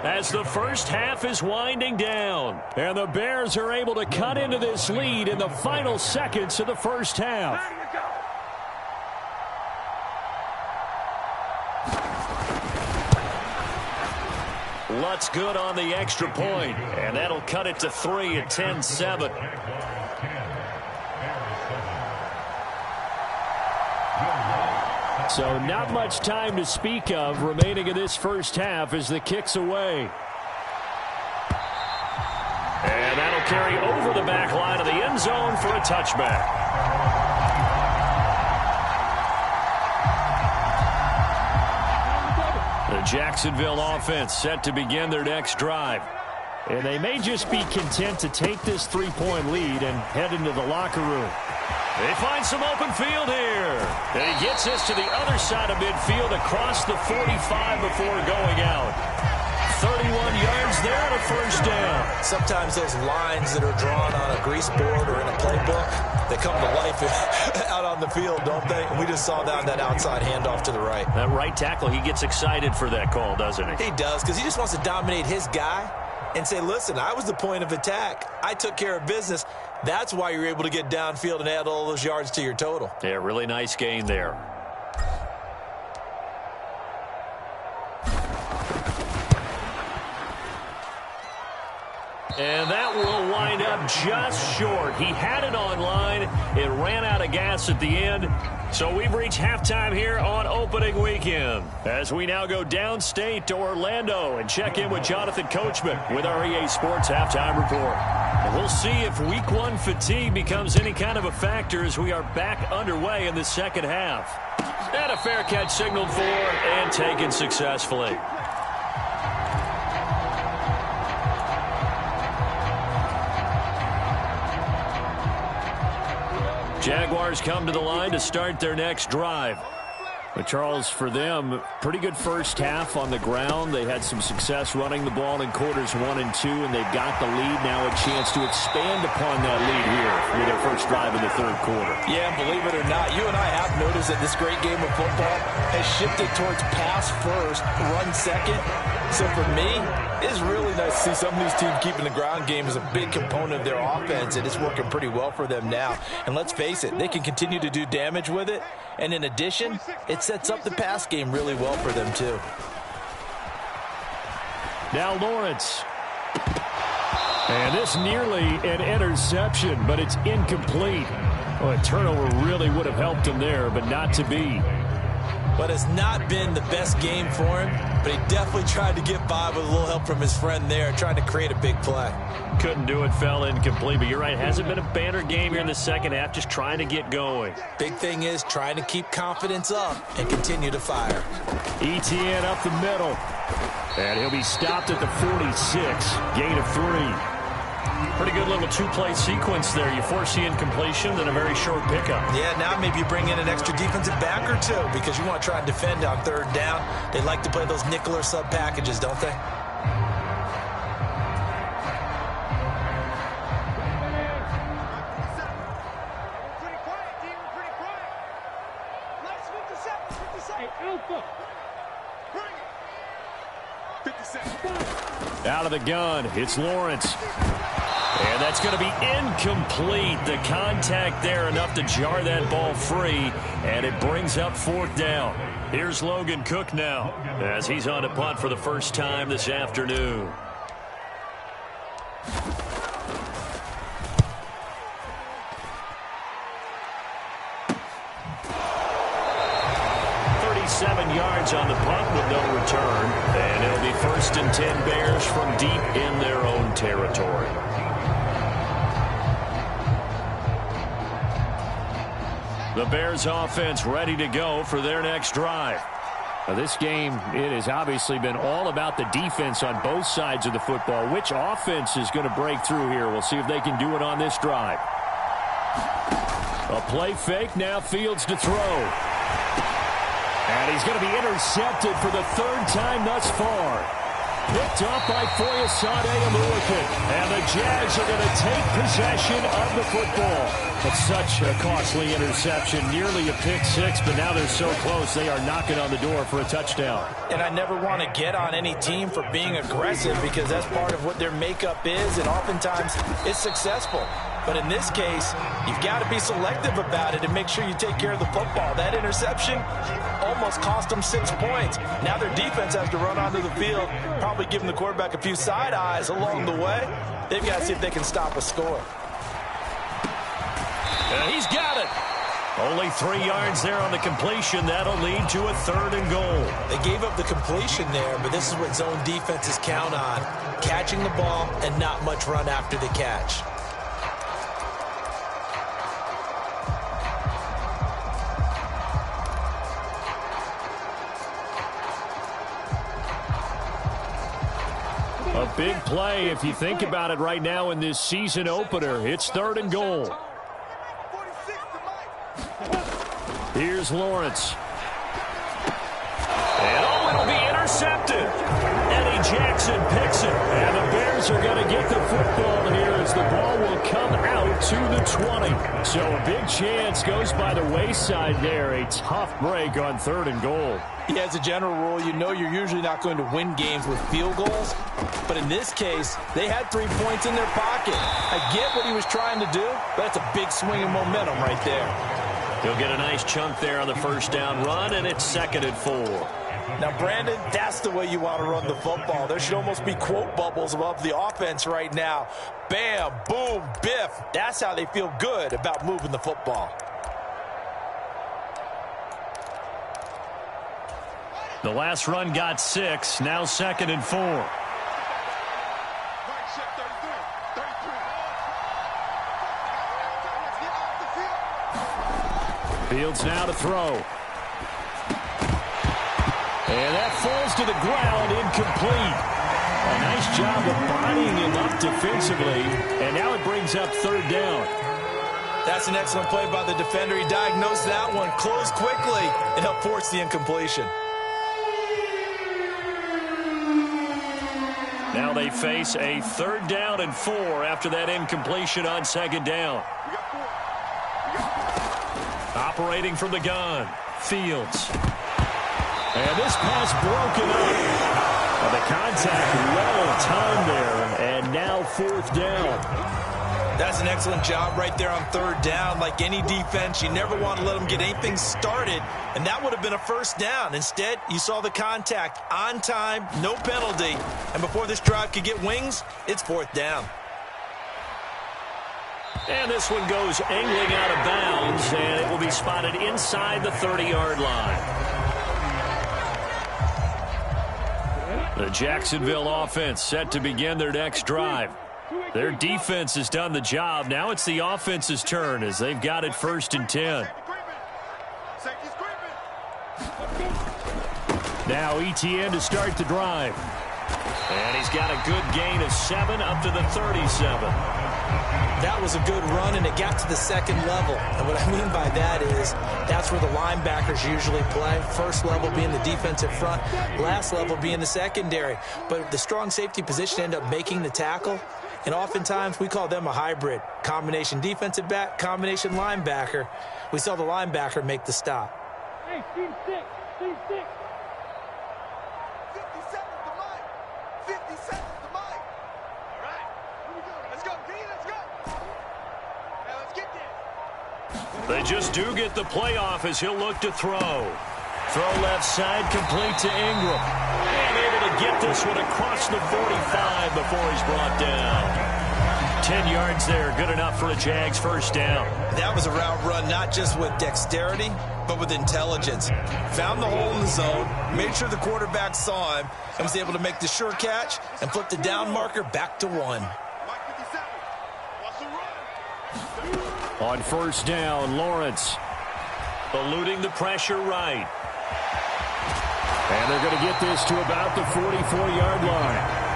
as the first half is winding down. And the Bears are able to cut into this lead in the final seconds of the first half. Lutz good on the extra point, and that'll cut it to 3 at 10-7. So not much time to speak of remaining in this first half as the kick's away. And that'll carry over the back line of the end zone for a touchback. The Jacksonville offense set to begin their next drive. And they may just be content to take this 3-point lead and head into the locker room. They find some open field here. And he gets this to the other side of midfield across the 45 before going out. 31 yards there and a first down. Sometimes those lines that are drawn on a grease board or in a playbook, they come to life out on the field, don't they? And we just saw that outside handoff to the right. That right tackle, he gets excited for that call, doesn't he? He does, because he just wants to dominate his guy and say, listen, I was the point of attack. I took care of business. That's why you're able to get downfield and add all those yards to your total. Yeah, really nice gain there. And that will wind up just short. He had it online. It ran out of gas at the end. So we've reached halftime here on opening weekend. As we now go downstate to Orlando and check in with Jonathan Coachman with our EA Sports Halftime Report. And we'll see if Week 1 fatigue becomes any kind of a factor as we are back underway in the second half. And a fair catch signaled for and taken successfully. Jaguars come to the line to start their next drive. But Charles, for them, pretty good first half on the ground. They had some success running the ball in quarters 1 and 2, and they've got the lead now, a chance to expand upon that lead here with their first drive in the third quarter. Yeah, and believe it or not, you and I have noticed that this great game of football has shifted towards pass first, run second. So for me, it's really nice to see some of these teams keeping the ground game as a big component of their offense, and it's working pretty well for them now. And let's face it, they can continue to do damage with it. And in addition, it sets up the pass game really well for them, too. Now Lawrence. And this nearly an interception, but it's incomplete. Well, a turnover really would have helped him there, but not to be. But it's not been the best game for him, but he definitely tried to get by with a little help from his friend there, trying to create a big play. Couldn't do it, fell incomplete, but you're right, hasn't been a banner game here in the second half, just trying to get going. Big thing is trying to keep confidence up and continue to fire. ETN up the middle, and he'll be stopped at the 46, gain of 3. Pretty good little two-play sequence there. You force the incompletion, then a very short pickup. Yeah, now maybe you bring in an extra defensive back or two because you want to try and defend on third down. They like to play those nickel or sub packages, don't they? Out of the gun, it's Lawrence. And that's going to be incomplete. The contact there enough to jar that ball free, and it brings up fourth down. Here's Logan Cook now as he's on to punt for the first time this afternoon. Yards on the punt with no return, and it'll be 1st and 10 Bears from deep in their own territory. The Bears offense ready to go for their next drive. Now, this game, it has obviously been all about the defense on both sides of the football. Which offense is going to break through here? We'll see if they can do it on this drive. A play fake. Now Fields to throw. And he's going to be intercepted for the third time thus far. Picked up by Foyesade Aluakin. And the Jags are going to take possession of the football. But such a costly interception. Nearly a pick six, but now they're so close they are knocking on the door for a touchdown. And I never want to get on any team for being aggressive because that's part of what their makeup is, and oftentimes it's successful. But in this case, you've got to be selective about it and make sure you take care of the football. That interception almost cost them 6 points. Now their defense has to run onto the field, probably giving the quarterback a few side eyes along the way. They've got to see if they can stop a score. He's got it. Only 3 yards there on the completion. That'll lead to a 3rd and goal. They gave up the completion there, but this is what zone defenses count on. Catching the ball and not much run after the catch. A big play if you think about it right now in this season opener. It's 3rd and goal. Here's Lawrence. And it'll be intercepted. Eddie Jackson picks it. And the Bears are going to get the football here as the ball will come out to the 20. So a big chance goes by the wayside there. A tough break on 3rd and goal. Yeah, as a general rule, you know you're usually not going to win games with field goals. But in this case, they had 3 points in their pocket. I get what he was trying to do, but that's a big swing of momentum right there. He'll get a nice chunk there on the first down run, and it's 2nd and 4. Now, Brandon, that's the way you want to run the football. There should almost be quote bubbles above the offense right now. Bam, boom, biff. That's how they feel good about moving the football. The last run got 6, now 2nd and 4. Fields now to throw. And that falls to the ground, incomplete. A nice job of bodying him up defensively, and now it brings up 3rd down. That's an excellent play by the defender. He diagnosed that one, closed quickly, and helped force the incompletion. Now they face a 3rd down and 4 after that incompletion on 2nd down. Operating from the gun, Fields. And this pass broken up. The contact well timed there, and now 4th down. That's an excellent job right there on 3rd down. Like any defense, you never want to let them get anything started, and that would have been a 1st down. Instead, you saw the contact on time, no penalty, and before this drive could get wings, it's 4th down. And this one goes angling out of bounds, and it will be spotted inside the 30-yard line. The Jacksonville offense set to begin their next drive. Their defense has done the job. Now it's the offense's turn as they've got it 1st and 10. Now ETN to start the drive. And he's got a good gain of 7 up to the 37. That was a good run, and it got to the 2nd level. And what I mean by that is that's where the linebackers usually play. First level being the defensive front, last level being the secondary. But the strong safety position ended up making the tackle, and oftentimes we call them a hybrid. Combination defensive back, combination linebacker. We saw the linebacker make the stop. Hey, team 6, team 6. 50 seconds to Mike. 50 seconds to Mike. All right, here we go. Let's go, D, let's go. Now let's get this. They just do get the playoff as he'll look to throw. Throw left side, complete to Ingram. And able to get this one across the 45 before he's brought down. 10 yards there, good enough for a Jags 1st down. That was a route run not just with dexterity, but with intelligence. Found the hole in the zone, made sure the quarterback saw him, and was able to make the sure catch and flip the down marker back to 1. On 1st down, Lawrence. eluding the pressure right. And they're going to get this to about the 44-yard line.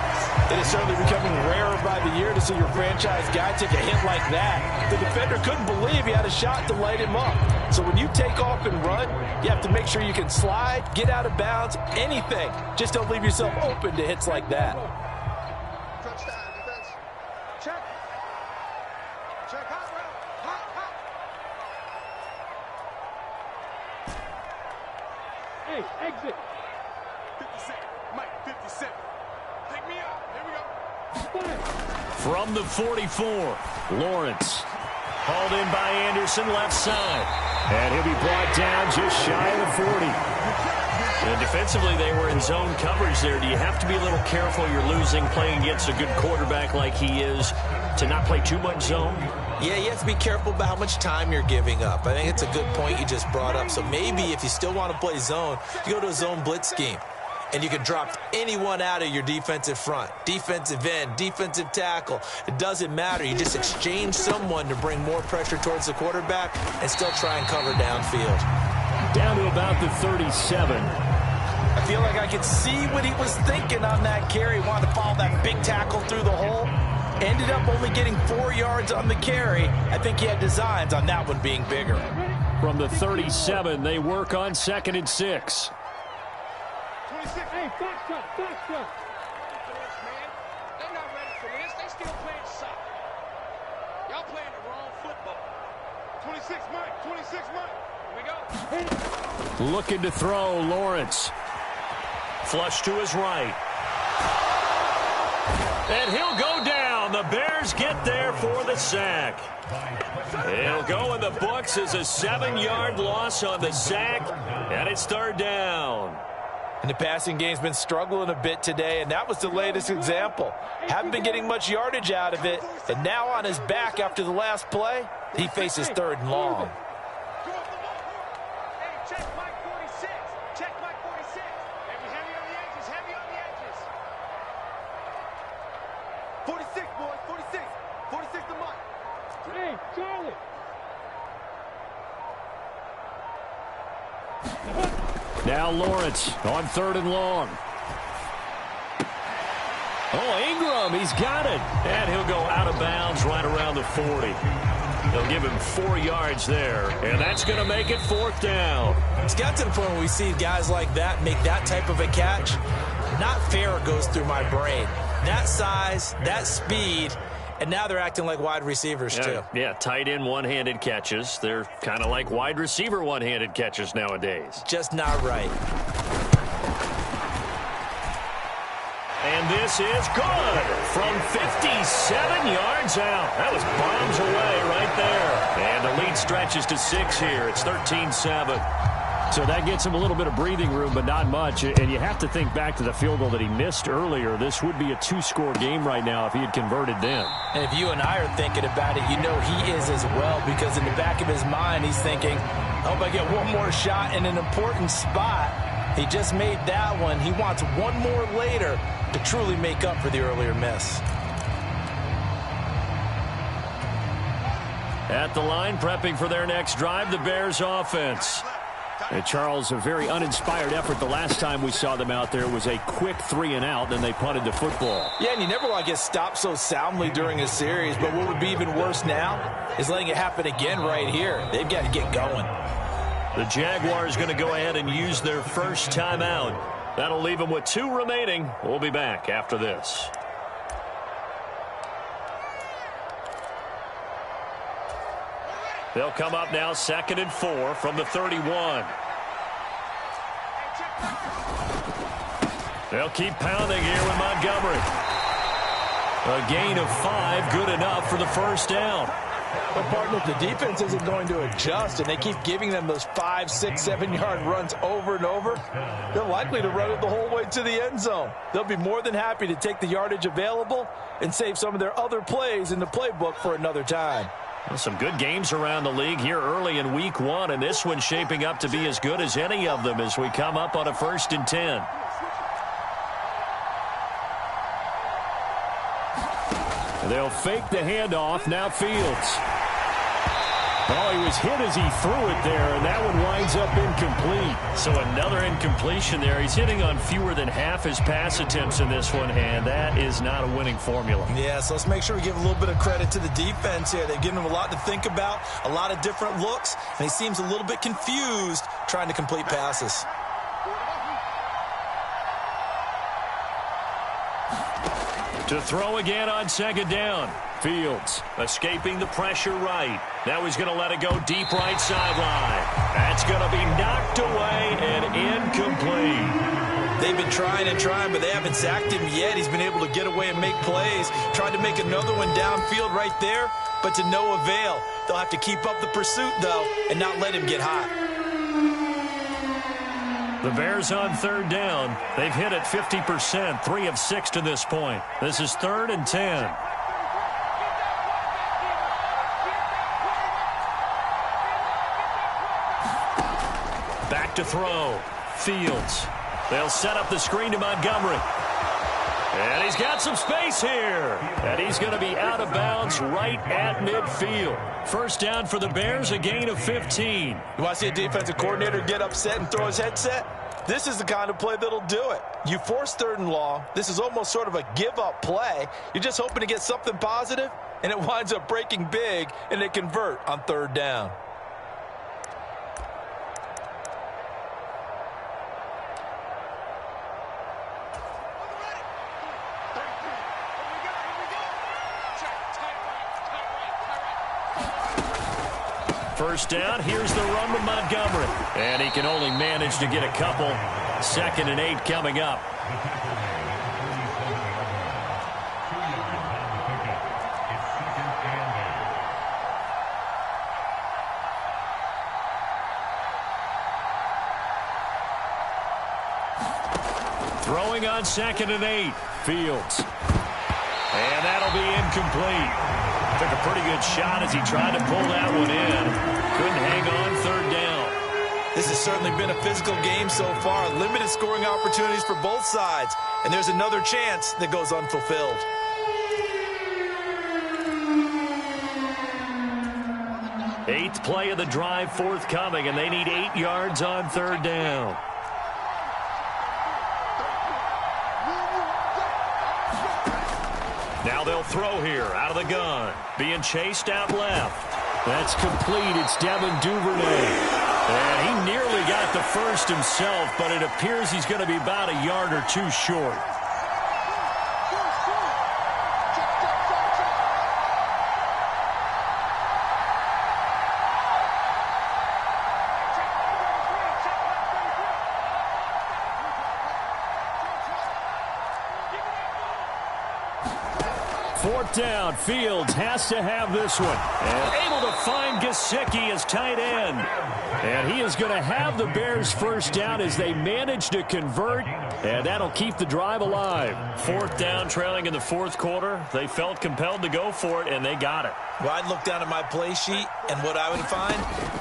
It is certainly becoming rarer by the year to see your franchise guy take a hit like that. The defender couldn't believe he had a shot to light him up. So when you take off and run, you have to make sure you can slide, get out of bounds, anything. Just don't leave yourself open to hits like that. Touchdown, defense. Check. Check, hot route. Hot. Hey, exit. 57. Mike, 57. Pick me up. Here we go. From the 44, Lawrence. Hauled in by Anderson, left side. And he'll be brought down just shy of the 40. And defensively, they were in zone coverage there. Do you have to be a little careful you're losing playing against a good quarterback like he is to not play too much zone? Yeah, you have to be careful about how much time you're giving up. I think it's a good point you just brought up. So maybe if you still want to play zone, you go to a zone blitz scheme. And you can drop anyone out of your defensive front, defensive end, defensive tackle. It doesn't matter. You just exchange someone to bring more pressure towards the quarterback and still try and cover downfield. Down to about the 37. I feel like I could see what he was thinking on that carry. Wanted to follow that big tackle through the hole. Ended up only getting 4 yards on the carry. I think he had designs on that one being bigger. From the 37, they work on 2nd and 6. Hey, back up. Man, they're not ready for this. They still playing soccer. Y'all playing the wrong football. 26 Mike. Here we go. Looking to throw, Lawrence. Flush to his right. And he'll go down. The Bears get there for the sack. It'll go in the books as a 7-yard loss on the sack, and it's 3rd down. And the passing game's been struggling a bit today, and that was the latest example. Haven't been getting much yardage out of it, and now on his back after the last play, he faces 3rd and long. Hey, check Mike 46. Check Mike 46. Heavy on the edges. 46, boys, 46. 46 to Mike. Hey, Charlie. Now Lawrence on 3rd and long. Oh, Ingram, he's got it. And he'll go out of bounds right around the 40. They'll give him 4 yards there, and that's going to make it 4th down. It's got to the point where we see guys like that make that type of a catch. Not fair goes through my brain. That size, that speed, and now they're acting like wide receivers too. Yeah, tight end one-handed catches. They're kind of like wide receiver one-handed catches nowadays. Just not right. And this is good from 57 yards out. That was bombs away right there. And the lead stretches to 6 here. It's 13-7. So that gets him a little bit of breathing room, but not much. And you have to think back to the field goal that he missed earlier. This would be a 2-score game right now if he had converted then. And if you and I are thinking about it, you know he is as well, because in the back of his mind, he's thinking, I hope I get one more shot in an important spot. He just made that one. He wants one more later to truly make up for the earlier miss. At the line, prepping for their next drive, the Bears offense. And Charles, a very uninspired effort. The last time we saw them out there was a quick 3-and-out, then they punted the football. Yeah, and you never want to get stopped so soundly during a series, but what would be even worse now is letting it happen again right here. They've got to get going. The Jaguars going to go ahead and use their first timeout. That'll leave them with 2 remaining. We'll be back after this. They'll come up now 2nd and 4 from the 31. They'll keep pounding here with Montgomery. A gain of 5, good enough for the first down. But, partner, if the defense isn't going to adjust and they keep giving them those 5, 6, 7-yard runs over and over, they're likely to run it the whole way to the end zone. They'll be more than happy to take the yardage available and save some of their other plays in the playbook for another time. Well, some good games around the league here early in week 1, and this one's shaping up to be as good as any of them as we come up on a 1st and 10. They'll fake the handoff. Now Fields. Oh, he was hit as he threw it there, and that one winds up incomplete. So another incompletion there. He's hitting on fewer than half his pass attempts in this one, and that is not a winning formula. Yeah, so let's make sure we give a little bit of credit to the defense here. They've given him a lot to think about, a lot of different looks, and he seems a little bit confused trying to complete passes. To throw again on second down. Fields escaping the pressure right. Now he's going to let it go deep right sideline. That's going to be knocked away and incomplete. They've been trying and trying, but they haven't sacked him yet. He's been able to get away and make plays. Tried to make another one downfield right there, but to no avail. They'll have to keep up the pursuit, though, and not let him get hot. The Bears on third down. They've hit it 50%, 3 of 6 to this point. This is 3rd and 10. Back to throw. Fields. They'll set up the screen to Montgomery. And he's got some space here. And he's going to be out of bounds right at midfield. First down for the Bears, a gain of 15. You want to see a defensive coordinator get upset and throw his headset? This is the kind of play that'll do it. You force 3rd and long. This is almost sort of a give-up play. You're just hoping to get something positive, and it winds up breaking big, and they convert on 3rd down. First down, here's the run with Montgomery. And he can only manage to get a couple. 2nd and 8 coming up. Throwing on 2nd and 8. Fields. And that'll be incomplete. Took a pretty good shot as he tried to pull that one in. Couldn't hang on 3rd down. This has certainly been a physical game so far. Limited scoring opportunities for both sides. And there's another chance that goes unfulfilled. Eighth play of the drive forthcoming, and they need 8 yards on 3rd down. Now they'll throw here out of the gun. Being chased out left. That's complete. It's Devin Duvernay. And he nearly got the first himself, but it appears he's going to be about a yard or 2 short. Fourth down. Fields has to have this one. And able to find Gesicki as tight end. And he is going to have the Bears first down as they manage to convert. And that'll keep the drive alive. 4th down, trailing in the 4th quarter. They felt compelled to go for it, and they got it. Well, I'd look down at my play sheet, and what I would find,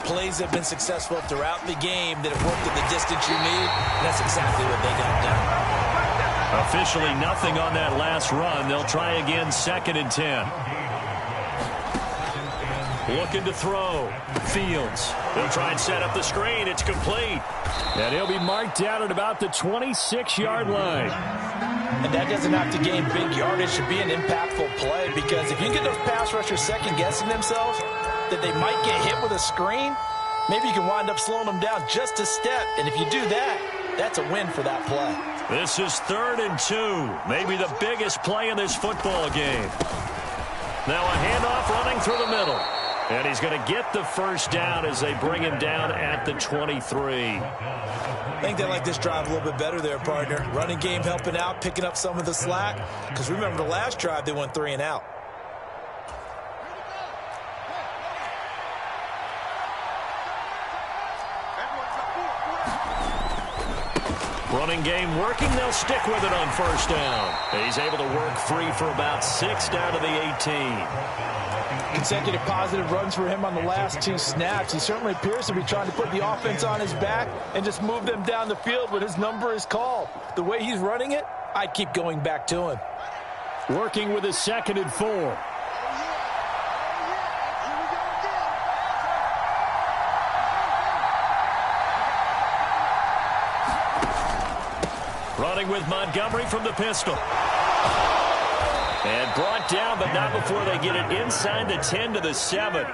plays have been successful throughout the game that have worked at the distance you need, and that's exactly what they got done. Officially nothing on that last run. They'll try again 2nd and 10. Looking to throw. Fields. They'll try and set up the screen. It's complete. And he'll be marked down at about the 26-yard line. And that doesn't have to gain big yardage to be an impactful play, because if you get those pass rushers second-guessing themselves that they might get hit with a screen, maybe you can wind up slowing them down just a step. And if you do that, that's a win for that play. This is 3rd and 2. Maybe the biggest play in this football game. Now a handoff running through the middle. And he's going to get the first down as they bring him down at the 23. I think they like this drive a little bit better there, partner. Running game helping out, picking up some of the slack. Because remember the last drive, they went 3 and out. Running game working. They'll stick with it on first down. He's able to work free for about 6 down to the 18. Consecutive positive runs for him on the last 2 snaps. He certainly appears to be trying to put the offense on his back and just move them down the field when his number is called. The way he's running it, I'd keep going back to him. Working with his 2nd and 4. Running with Montgomery from the pistol. And brought down, but not before they get it inside the 10 to the 7.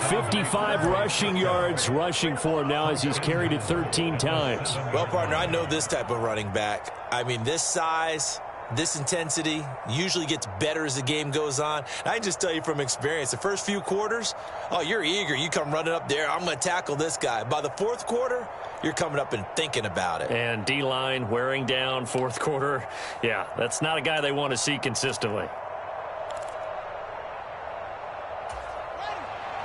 55 rushing yards rushing for him now as he's carried it 13 times. Well, partner, I know this type of running back. I mean, this size, this intensity usually gets better as the game goes on. And I can just tell you from experience, the first few quarters, oh, you're eager. You come running up there, I'm going to tackle this guy. By the fourth quarter, you're coming up and thinking about it. And D-line wearing down fourth quarter. Yeah, that's not a guy they want to see consistently.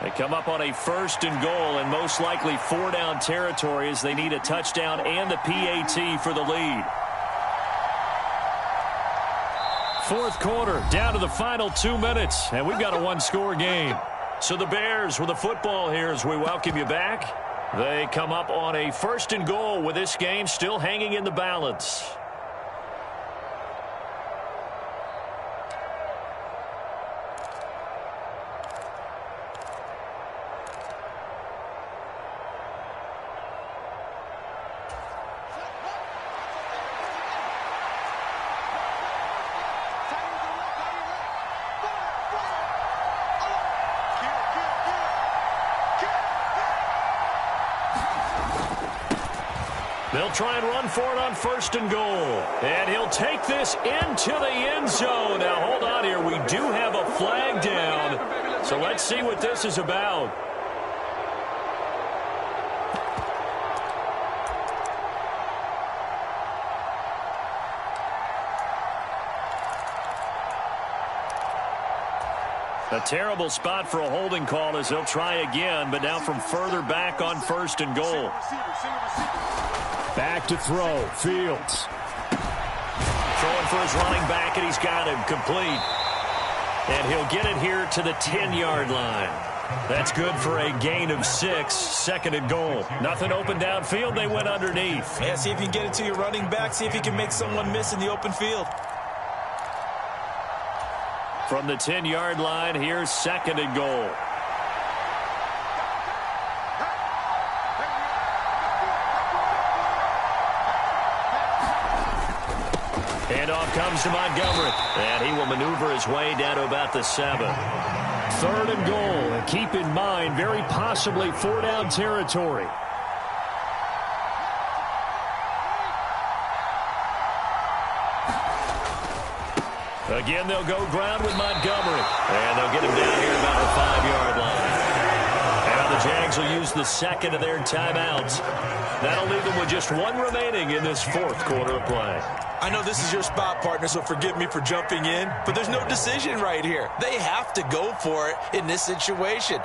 They come up on a 1st and goal and most likely 4-down territory as they need a touchdown and the PAT for the lead. Fourth quarter, down to the final 2 minutes, and we've got a one-score game. So the Bears with the football here as we welcome you back. They come up on a 1st and goal with this game still hanging in the balance. They'll try and run for it on 1st and goal. And he'll take this into the end zone. Now, hold on here. We do have a flag down. So let's see what this is about. A terrible spot for a holding call as they'll try again, but now from further back on 1st and goal. Back to throw, Fields. Throwing for his running back, and he's got him complete. And he'll get it here to the 10-yard line. That's good for a gain of 6, 2nd and goal. Nothing open downfield, they went underneath. Yeah, see if you can get it to your running back, see if you can make someone miss in the open field. From the 10-yard line, here's 2nd and goal. Handoff comes to Montgomery, and he will maneuver his way down to about the 7. 3rd and goal, and keep in mind, very possibly 4-down territory. Again, they'll go ground with Montgomery, and they'll get him down here about the 5-yard line. And the Jags will use the 2nd of their timeouts. That'll leave them with just 1 remaining in this 4th quarter of play. I know this is your spot, partner, so forgive me for jumping in, but there's no decision right here. They have to go for it in this situation.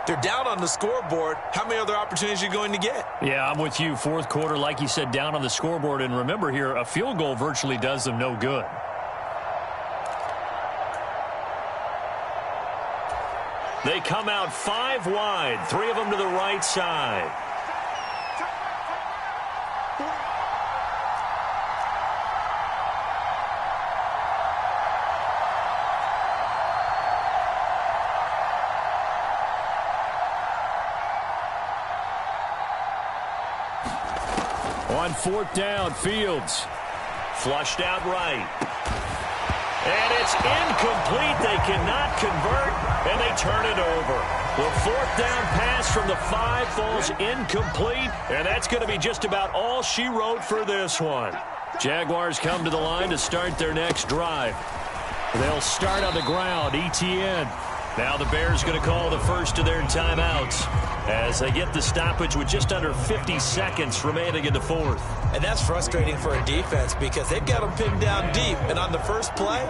They're down on the scoreboard. How many other opportunities are you going to get? Yeah, I'm with you. 4th quarter, like you said, down on the scoreboard. And remember here, a field goal virtually does them no good. They come out 5 wide, 3 of them to the right side. On 4th down, Fields. Flushed out right. And it's incomplete. They cannot convert, and they turn it over. The 4th down pass from the 5 falls incomplete, and that's going to be just about all she wrote for this one. Jaguars come to the line to start their next drive. They'll start on the ground, ETN. Now the Bears going to call the first of their timeouts as they get the stoppage with just under 50 seconds remaining in the 4th. And that's frustrating for a defense because they've got them pinned down deep. And on the first play,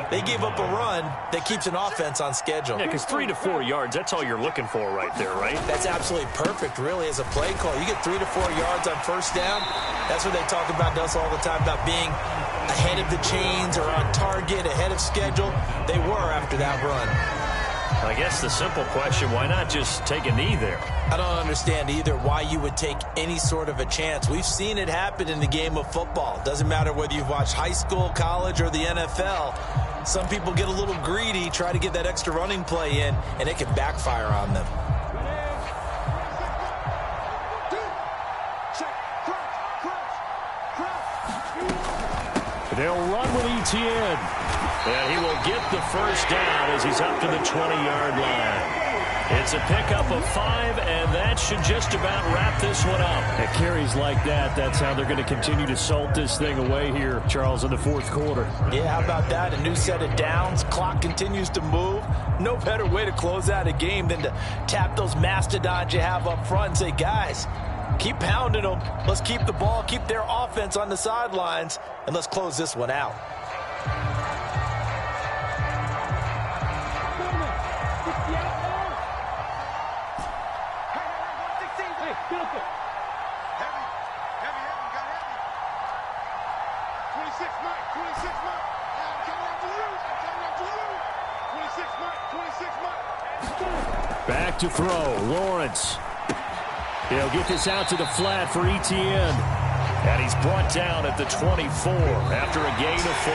they gave up a run that keeps an offense on schedule. Yeah, because 3 to 4 yards, that's all you're looking for right there, right? That's absolutely perfect, really, as a play call. You get 3 to 4 yards on 1st down. That's what they talk about us all the time, about being ahead of the chains or on target, ahead of schedule. They were after that run. I guess the simple question, why not just take a knee there? I don't understand either why you would take any sort of a chance. We've seen it happen in the game of football. Doesn't matter whether you've watched high school, college, or the NFL. Some people get a little greedy, try to get that extra running play in, and it can backfire on them. They'll run with Etienne. And he will get the first down as he's up to the 20-yard line. It's a pickup of 5, and that should just about wrap this one up. At carries like that, that's how they're going to continue to salt this thing away here, Charles, in the fourth quarter. Yeah, how about that? A new set of downs. Clock continues to move. No better way to close out a game than to tap those mastodons you have up front and say, guys, keep pounding them. Let's keep the ball, keep their offense on the sidelines, and let's close this one out. Back to throw. Lawrence. He'll get this out to the flat for Etienne. And he's brought down at the 24 after a gain of 4.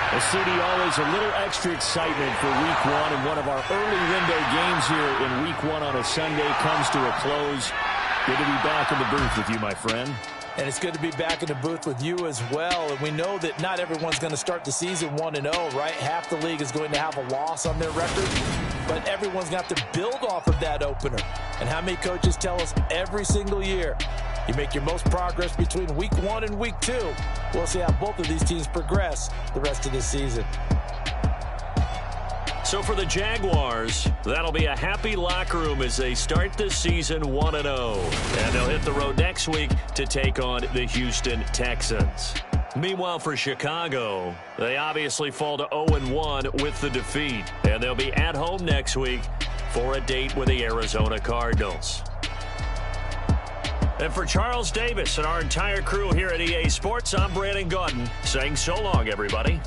Well, CD, always a little extra excitement for Week 1, and one of our early window games here in Week 1 on a Sunday comes to a close. Good to be back in the booth with you, my friend. And it's good to be back in the booth with you as well. And we know that not everyone's going to start the season 1-0, right? Half the league is going to have a loss on their record. But everyone's going to have to build off of that opener. And how many coaches tell us every single year, you make your most progress between Week 1 and Week 2. We'll see how both of these teams progress the rest of this season. So for the Jaguars, that'll be a happy locker room as they start this season 1-0. And they'll hit the road next week to take on the Houston Texans. Meanwhile, for Chicago, they obviously fall to 0-1 with the defeat. And they'll be at home next week for a date with the Arizona Cardinals. And for Charles Davis and our entire crew here at EA Sports, I'm Brandon Gaudin saying so long, everybody.